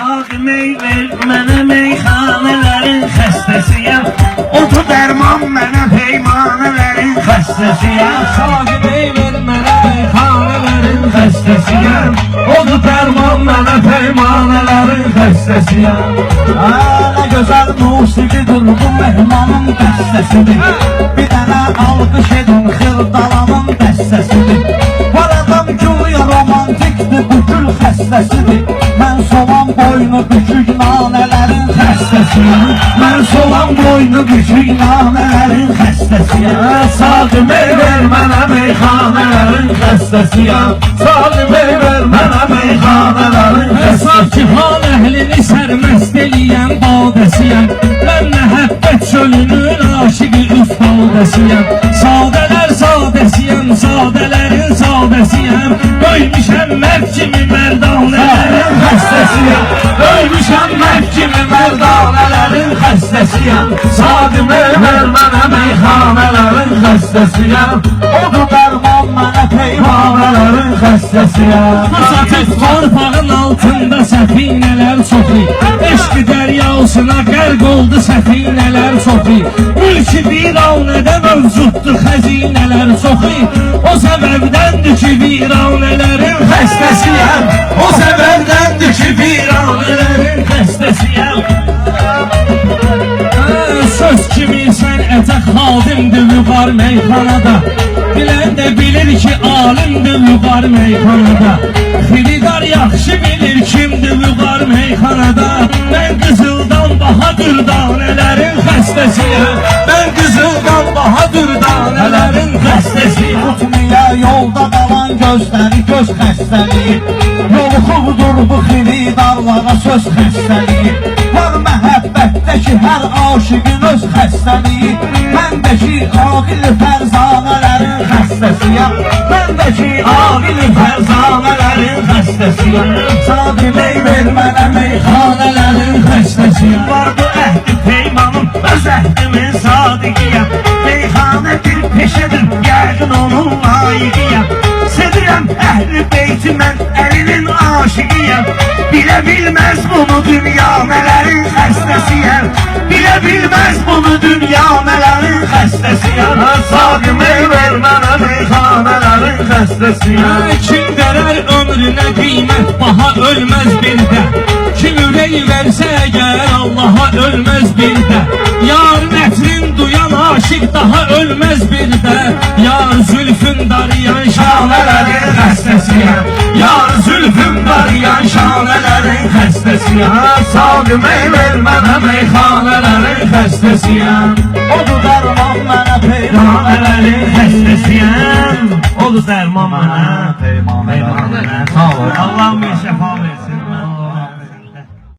Sağ meyver mənə meyxanələrin xəstəsiyəm. Otu dərman mənə peymanələrin xəstəsiyəm. Sağ meyver mənə meyxanələrin xəstəsiyəm. Odu dərman mənə peymanələrin xəstəsiyəm. Nə gözəl musiqidir bu mehmanın dəstəsidir. Bir dənə alqış edin xırdalanın dəstəsidir. Var adam güya romantikdir, bu gül xəstəsidir. Mən solan boynu bükük nanələrin xəstəsiyəm. Mən solan boynu bükük nanələrin xəstəsiyəm. Sağ meyver mənə meyxanələrin xəstəsiyəm. Sağ meyver mənə meyxanələrin xəstəsiyəm. Ki hal əhlini sərməst eləyən badəsiyəm. Mən məhəbbət çölünün aşıqı üstadəsiyəm. Sadələr sadəsiyəm, sadələrin sadəsiyəm. Böymüşəm mərd kimi mərdanələrin xəstəsiyəm. Böymüşəm mərd kimi mərdanələrin xəstəsiyəm. Sağ meyver mənə meyxanələrin xəstəsiyəm. Odu dərman mənə peymanələrin xəstəsiyəm. Satıb torpağın altında səfinələr çoxu. Eşq dəryasına qərq oldu səfinələr çoxu. Mülki viranədə mövcuddur xəzinələr çoxu. O səbəbdəndir ki viranələrin xəstəsiyəm. O səbəbdəndir ki viranələrin xəstəsiyəm. Söz kimi sənətə xadimdir vüqar meyxanada. Bilən də bilir ki alimdir vüqar meyxanada. Xilidar yaxşı bilir kimdir vüqar meyxanada. Mən qızıldan bahadır danələrin xəstəsiyəm. Mən qızıldan bahadır danələrin xəstəsiyəm. Tutmaya yolda qalan gözləri göz xəstəliyi. Yoluxuqdur bu xilidarlara söz xəstəliyi. Var məhəbbətdəki hər aşıqın öz xəstəliyi. Məndəki aqil fərzanələrin xəstəsiyəm. Məndəki aqil fərzanələrin xəstəsiyəm. Sağ meyver mənə meyxanələrin xəstəsiyəm. Var bu əhdi peymanım, öz əhdimin sadiqiyəm. Meyxanə bir peşədir, yəqin onun layiqiyəm. Sevirəm əhl-i beyti, mən əlinin aşiqiyəm. Bilə bilməz bunu dünya nələrin xəstəsiyəm. Bilə bilməz bunu dünya nələrin xəstəsiyəm. Sağ meyver mənə meyxanələrin xəstəsiyəm. Kim verər ömrünə qiymət baha ölməz bir də. Kim ürək versə əgər Allaha ölməz bir də. Yar nətrin duyan aşiq daha ölməz bir də. Yar zülfün darayan şanələrin xəstəsiyəm. Yar zülfüm darayan şanələrin xəstəsiyəm. Sağ meyver mənə meyxanələrin xəstəsiyəm. Odu dərman mənə peymanələrin Xəstəsiyəm. Odu dərman mənə peymanələrin. Sağ ol. Allah'ım şəfa versin.